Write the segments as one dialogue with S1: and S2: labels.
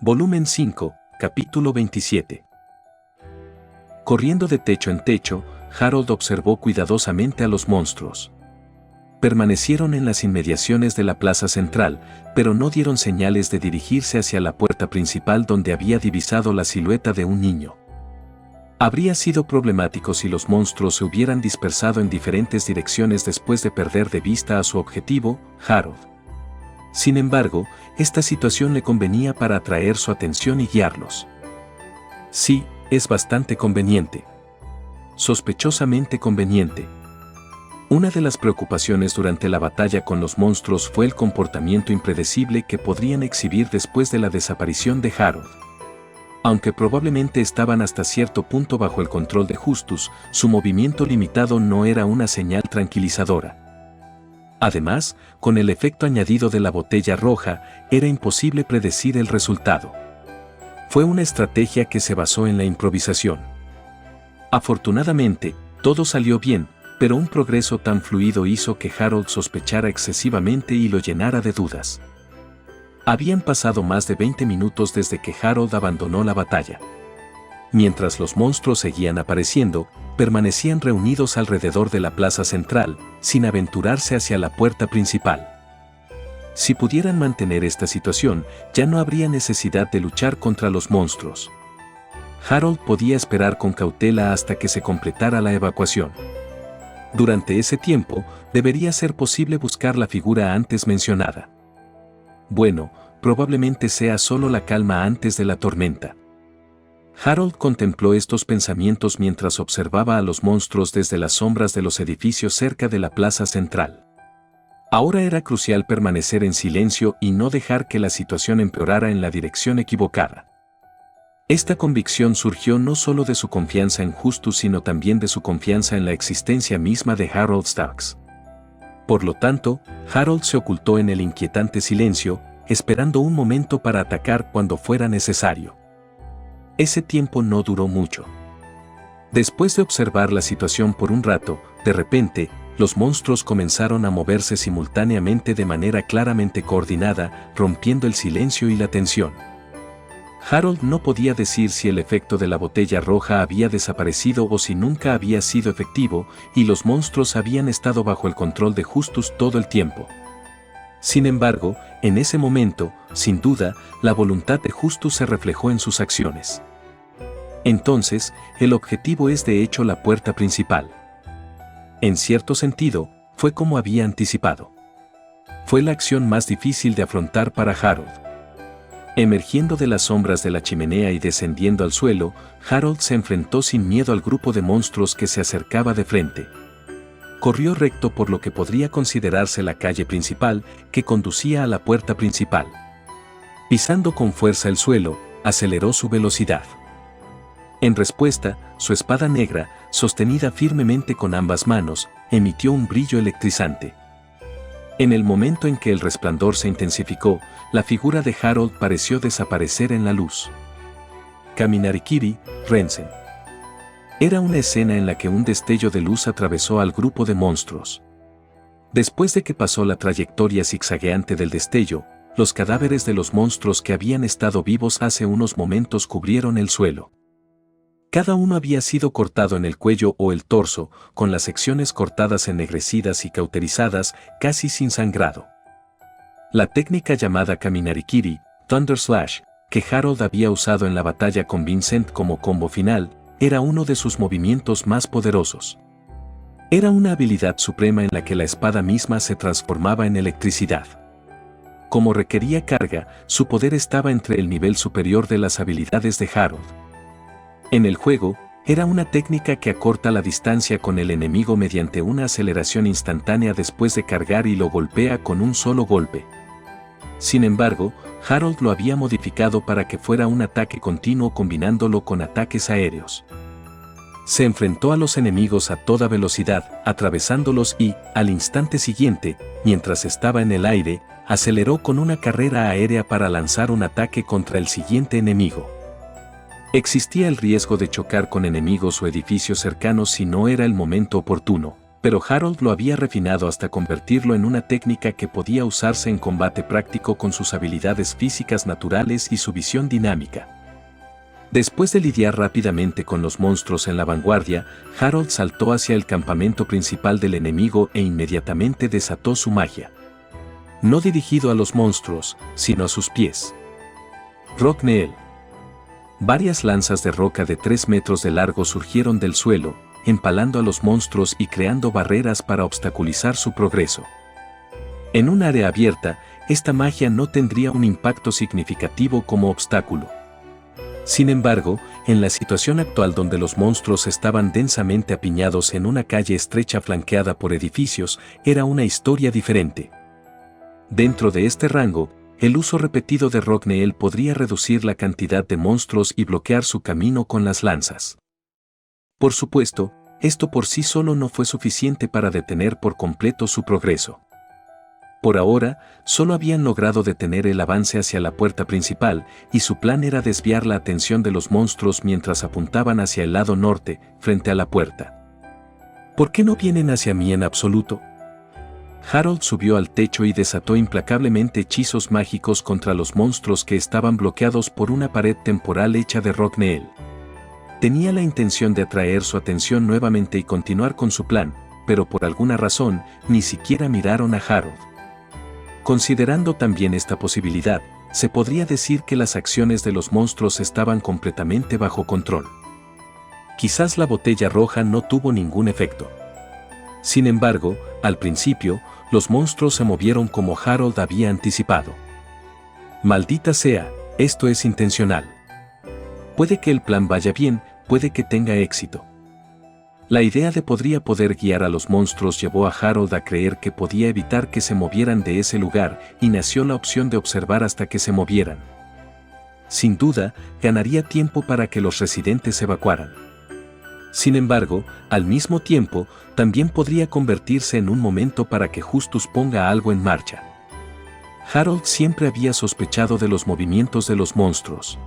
S1: Volumen 5, capítulo 27. Corriendo de techo en techo, Harold observó cuidadosamente a los monstruos. Permanecieron en las inmediaciones de la plaza central, pero no dieron señales de dirigirse hacia la puerta principal donde había divisado la silueta de un niño. Habría sido problemático si los monstruos se hubieran dispersado en diferentes direcciones después de perder de vista a su objetivo, Harold. Sin embargo, esta situación le convenía para atraer su atención y guiarlos. Sí, es bastante conveniente. Sospechosamente conveniente. Una de las preocupaciones durante la batalla con los monstruos fue el comportamiento impredecible que podrían exhibir después de la desaparición de Harold. Aunque probablemente estaban hasta cierto punto bajo el control de Justus, su movimiento limitado no era una señal tranquilizadora. Además, con el efecto añadido de la botella roja, era imposible predecir el resultado. Fue una estrategia que se basó en la improvisación. Afortunadamente, todo salió bien, pero un progreso tan fluido hizo que Harold sospechara excesivamente y lo llenara de dudas. Habían pasado más de 20 minutos desde que Harold abandonó la batalla. Mientras los monstruos seguían apareciendo, permanecían reunidos alrededor de la plaza central, sin aventurarse hacia la puerta principal. Si pudieran mantener esta situación, ya no habría necesidad de luchar contra los monstruos. Harold podía esperar con cautela hasta que se completara la evacuación. Durante ese tiempo, debería ser posible buscar la figura antes mencionada. Bueno, probablemente sea solo la calma antes de la tormenta. Harold contempló estos pensamientos mientras observaba a los monstruos desde las sombras de los edificios cerca de la plaza central. Ahora era crucial permanecer en silencio y no dejar que la situación empeorara en la dirección equivocada. Esta convicción surgió no solo de su confianza en Justus sino también de su confianza en la existencia misma de Harold Starks. Por lo tanto, Harold se ocultó en el inquietante silencio, esperando un momento para atacar cuando fuera necesario. Ese tiempo no duró mucho. Después de observar la situación por un rato, de repente, los monstruos comenzaron a moverse simultáneamente de manera claramente coordinada, rompiendo el silencio y la tensión. Harold no podía decir si el efecto de la botella roja había desaparecido o si nunca había sido efectivo, y los monstruos habían estado bajo el control de Justus todo el tiempo. Sin embargo, en ese momento, sin duda, la voluntad de Justus se reflejó en sus acciones. Entonces, el objetivo es de hecho la puerta principal. En cierto sentido, fue como había anticipado. Fue la acción más difícil de afrontar para Harold. Emergiendo de las sombras de la chimenea y descendiendo al suelo, Harold se enfrentó sin miedo al grupo de monstruos que se acercaba de frente. Corrió recto por lo que podría considerarse la calle principal, que conducía a la puerta principal. Pisando con fuerza el suelo, aceleró su velocidad. En respuesta, su espada negra, sostenida firmemente con ambas manos, emitió un brillo electrizante. En el momento en que el resplandor se intensificó, la figura de Harold pareció desaparecer en la luz. Kaminari-kiri, Rensen. Era una escena en la que un destello de luz atravesó al grupo de monstruos. Después de que pasó la trayectoria zigzagueante del destello, los cadáveres de los monstruos que habían estado vivos hace unos momentos cubrieron el suelo. Cada uno había sido cortado en el cuello o el torso, con las secciones cortadas ennegrecidas y cauterizadas, casi sin sangrado. La técnica llamada Kaminari-kiri, Thunder Slash, que Harold había usado en la batalla con Vincent como combo final, era uno de sus movimientos más poderosos. Era una habilidad suprema en la que la espada misma se transformaba en electricidad. Como requería carga, su poder estaba entre el nivel superior de las habilidades de Harold. En el juego, era una técnica que acorta la distancia con el enemigo mediante una aceleración instantánea después de cargar y lo golpea con un solo golpe. Sin embargo, Harold lo había modificado para que fuera un ataque continuo combinándolo con ataques aéreos. Se enfrentó a los enemigos a toda velocidad, atravesándolos y, al instante siguiente, mientras estaba en el aire, aceleró con una carrera aérea para lanzar un ataque contra el siguiente enemigo. Existía el riesgo de chocar con enemigos o edificios cercanos si no era el momento oportuno. pero Harold lo había refinado hasta convertirlo en una técnica que podía usarse en combate práctico con sus habilidades físicas naturales y su visión dinámica. Después de lidiar rápidamente con los monstruos en la vanguardia, Harold saltó hacia el campamento principal del enemigo e inmediatamente desató su magia. No dirigido a los monstruos, sino a sus pies. Rockneel. Varias lanzas de roca de 3 metros de largo surgieron del suelo, empalando a los monstruos y creando barreras para obstaculizar su progreso. En un área abierta, esta magia no tendría un impacto significativo como obstáculo. Sin embargo, en la situación actual donde los monstruos estaban densamente apiñados en una calle estrecha flanqueada por edificios, era una historia diferente. Dentro de este rango, el uso repetido de Rockneel podría reducir la cantidad de monstruos y bloquear su camino con las lanzas. Por supuesto, esto por sí solo no fue suficiente para detener por completo su progreso. Por ahora, solo habían logrado detener el avance hacia la puerta principal, y su plan era desviar la atención de los monstruos mientras apuntaban hacia el lado norte, frente a la puerta. ¿Por qué no vienen hacia mí en absoluto? Harold subió al techo y desató implacablemente hechizos mágicos contra los monstruos que estaban bloqueados por una pared temporal hecha de Rockneel. Tenía la intención de atraer su atención nuevamente y continuar con su plan, pero por alguna razón, ni siquiera miraron a Harold. Considerando también esta posibilidad, se podría decir que las acciones de los monstruos estaban completamente bajo control. Quizás la botella roja no tuvo ningún efecto. Sin embargo, al principio, los monstruos se movieron como Harold había anticipado. Maldita sea, esto es intencional. Puede que el plan vaya bien, puede que tenga éxito. La idea de poder guiar a los monstruos llevó a Harold a creer que podía evitar que se movieran de ese lugar, y nació la opción de observar hasta que se movieran. Sin duda, ganaría tiempo para que los residentes evacuaran. Sin embargo, al mismo tiempo, también podría convertirse en un momento para que Justus ponga algo en marcha. Harold siempre había sospechado de los movimientos de los monstruos.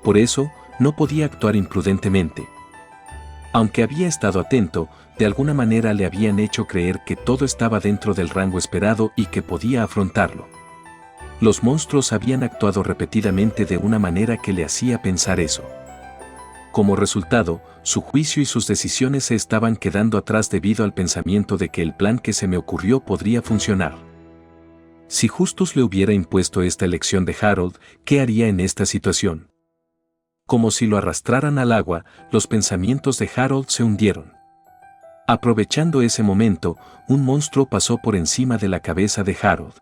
S1: Por eso, no podía actuar imprudentemente. Aunque había estado atento, de alguna manera le habían hecho creer que todo estaba dentro del rango esperado y que podía afrontarlo. Los monstruos habían actuado repetidamente de una manera que le hacía pensar eso. Como resultado, su juicio y sus decisiones se estaban quedando atrás debido al pensamiento de que el plan que se me ocurrió podría funcionar. Si Justus le hubiera impuesto esta elección de Harold, ¿qué haría en esta situación? Como si lo arrastraran al agua, los pensamientos de Harold se hundieron. Aprovechando ese momento, un monstruo pasó por encima de la cabeza de Harold.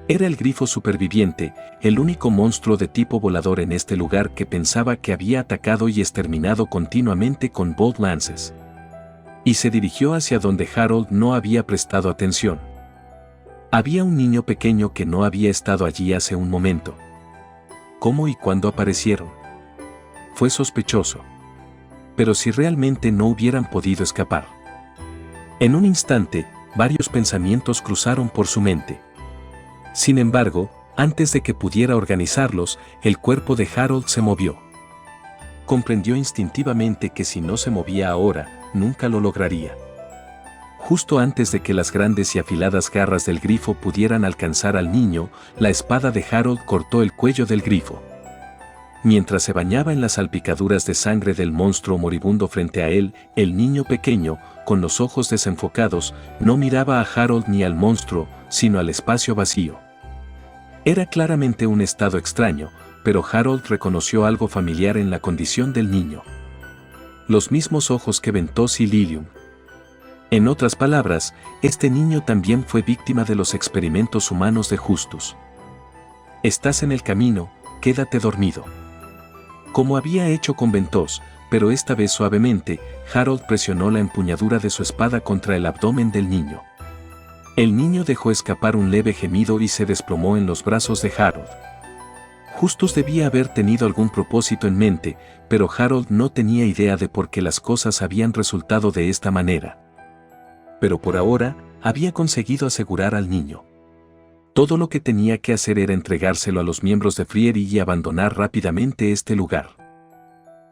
S1: Era el grifo superviviente, el único monstruo de tipo volador en este lugar que pensaba que había atacado y exterminado continuamente con bolt lances. Y se dirigió hacia donde Harold no había prestado atención. Había un niño pequeño que no había estado allí hace un momento. ¿Cómo y cuándo aparecieron? Fue sospechoso. Pero si realmente no hubieran podido escapar. En un instante, varios pensamientos cruzaron por su mente. Sin embargo, antes de que pudiera organizarlos, el cuerpo de Harold se movió. Comprendió instintivamente que si no se movía ahora, nunca lo lograría. Justo antes de que las grandes y afiladas garras del grifo pudieran alcanzar al niño, la espada de Harold cortó el cuello del grifo. Mientras se bañaba en las salpicaduras de sangre del monstruo moribundo frente a él, el niño pequeño, con los ojos desenfocados, no miraba a Harold ni al monstruo, sino al espacio vacío. Era claramente un estado extraño, pero Harold reconoció algo familiar en la condición del niño. Los mismos ojos que Ventos y Lilium. En otras palabras, este niño también fue víctima de los experimentos humanos de Justus. Estás en el camino, quédate dormido. Como había hecho con Ventos, pero esta vez suavemente, Harold presionó la empuñadura de su espada contra el abdomen del niño. El niño dejó escapar un leve gemido y se desplomó en los brazos de Harold. Justus debía haber tenido algún propósito en mente, pero Harold no tenía idea de por qué las cosas habían resultado de esta manera. Pero por ahora, había conseguido asegurar al niño. Todo lo que tenía que hacer era entregárselo a los miembros de Frieri y abandonar rápidamente este lugar.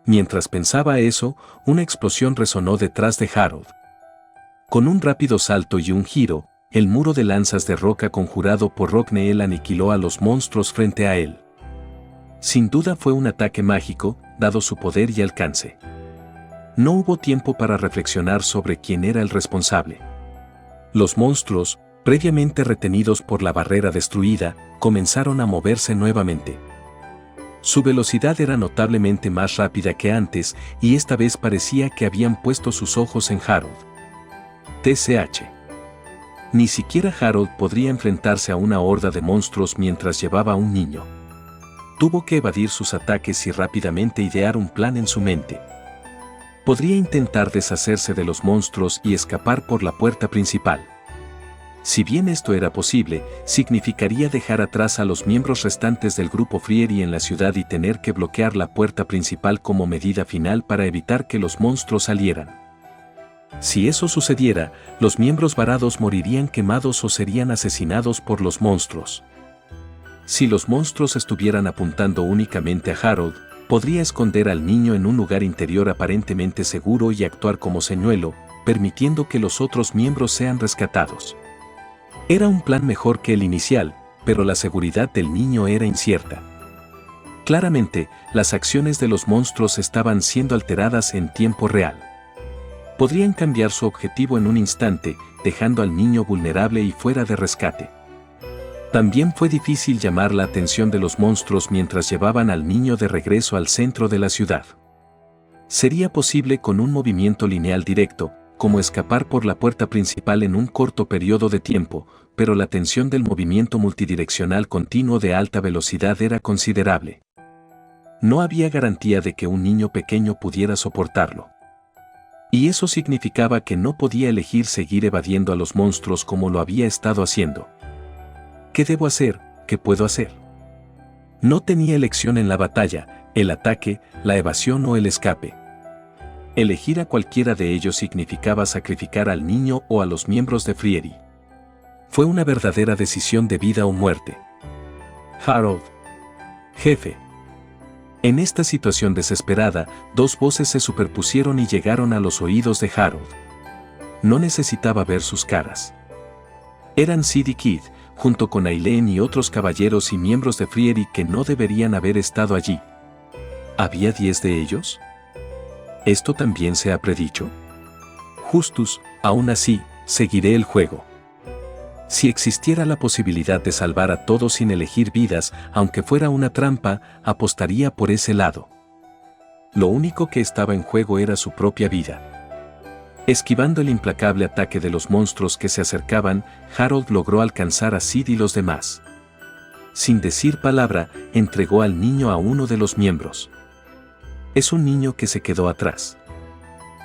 S1: Mientras pensaba eso, una explosión resonó detrás de Harold. Con un rápido salto y un giro, el muro de lanzas de roca conjurado por Rockneel aniquiló a los monstruos frente a él. Sin duda fue un ataque mágico, dado su poder y alcance. No hubo tiempo para reflexionar sobre quién era el responsable. Los monstruos, previamente retenidos por la barrera destruida, comenzaron a moverse nuevamente. Su velocidad era notablemente más rápida que antes y esta vez parecía que habían puesto sus ojos en Harold. TCH. Ni siquiera Harold podría enfrentarse a una horda de monstruos mientras llevaba a un niño. Tuvo que evadir sus ataques y rápidamente idear un plan en su mente. Podría intentar deshacerse de los monstruos y escapar por la puerta principal. Si bien esto era posible, significaría dejar atrás a los miembros restantes del grupo Frieri en la ciudad y tener que bloquear la puerta principal como medida final para evitar que los monstruos salieran. Si eso sucediera, los miembros varados morirían quemados o serían asesinados por los monstruos. Si los monstruos estuvieran apuntando únicamente a Harold, podría esconder al niño en un lugar interior aparentemente seguro y actuar como señuelo, permitiendo que los otros miembros sean rescatados. Era un plan mejor que el inicial, pero la seguridad del niño era incierta. Claramente, las acciones de los monstruos estaban siendo alteradas en tiempo real. Podrían cambiar su objetivo en un instante, dejando al niño vulnerable y fuera de rescate. También fue difícil llamar la atención de los monstruos mientras llevaban al niño de regreso al centro de la ciudad. Sería posible con un movimiento lineal directo, como escapar por la puerta principal en un corto periodo de tiempo, pero la tensión del movimiento multidireccional continuo de alta velocidad era considerable. No había garantía de que un niño pequeño pudiera soportarlo. Y eso significaba que no podía elegir seguir evadiendo a los monstruos como lo había estado haciendo. ¿Qué debo hacer? ¿Qué puedo hacer? No tenía elección en la batalla, el ataque, la evasión o el escape. Elegir a cualquiera de ellos significaba sacrificar al niño o a los miembros de Frieri. Fue una verdadera decisión de vida o muerte. Harold. Jefe. En esta situación desesperada, dos voces se superpusieron y llegaron a los oídos de Harold. No necesitaba ver sus caras. Eran Sid y Kid, junto con Aileen y otros caballeros y miembros de Frieri que no deberían haber estado allí. ¿Había 10 de ellos? ¿Esto también se ha predicho? Justus, aún así, seguiré el juego. Si existiera la posibilidad de salvar a todos sin elegir vidas, aunque fuera una trampa, apostaría por ese lado. Lo único que estaba en juego era su propia vida. Esquivando el implacable ataque de los monstruos que se acercaban, Harold logró alcanzar a Sid y los demás. Sin decir palabra, entregó al niño a uno de los miembros. Es un niño que se quedó atrás.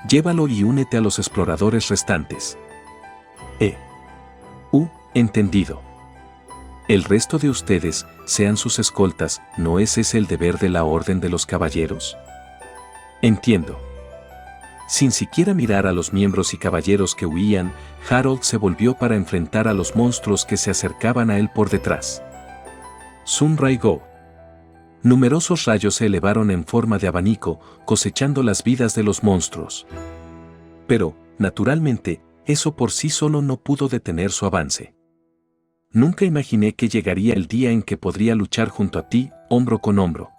S1: Llévalo y únete a los exploradores restantes. Entendido. El resto de ustedes, sean sus escoltas, ¿no es ese el deber de la Orden de los Caballeros? Entiendo. Sin siquiera mirar a los miembros y caballeros que huían, Harold se volvió para enfrentar a los monstruos que se acercaban a él por detrás. Sunray Go. Numerosos rayos se elevaron en forma de abanico, cosechando las vidas de los monstruos. Pero, naturalmente, eso por sí solo no pudo detener su avance. Nunca imaginé que llegaría el día en que podría luchar junto a ti, hombro con hombro.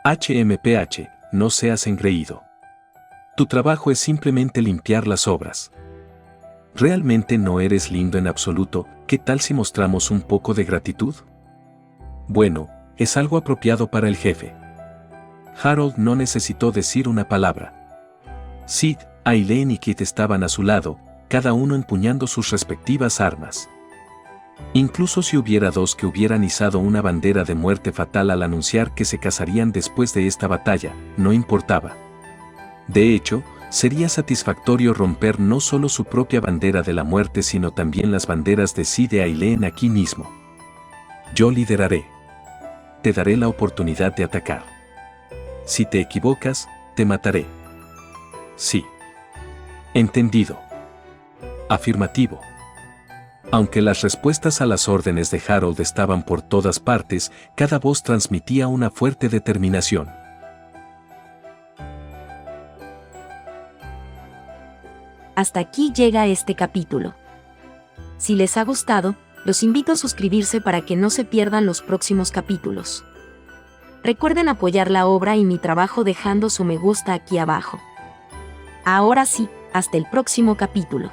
S1: HMPH, no seas engreído. Tu trabajo es simplemente limpiar las obras. ¿Realmente no eres lindo en absoluto? ¿Qué tal si mostramos un poco de gratitud? Bueno, es algo apropiado para el jefe. Harold no necesitó decir una palabra. Sid, Aileen y Kit estaban a su lado, cada uno empuñando sus respectivas armas. Incluso si hubiera dos que hubieran izado una bandera de muerte fatal al anunciar que se casarían después de esta batalla, no importaba. De hecho, sería satisfactorio romper no solo su propia bandera de la muerte sino también las banderas de Sid y Aileen aquí mismo. Yo lideraré. Te daré la oportunidad de atacar. Si te equivocas, te mataré. Sí. Entendido. Afirmativo. Aunque las respuestas a las órdenes de Harold estaban por todas partes, cada voz transmitía una fuerte determinación.
S2: Hasta aquí llega este capítulo. Si les ha gustado, los invito a suscribirse para que no se pierdan los próximos capítulos. Recuerden apoyar la obra y mi trabajo dejando su me gusta aquí abajo. Ahora sí, hasta el próximo capítulo.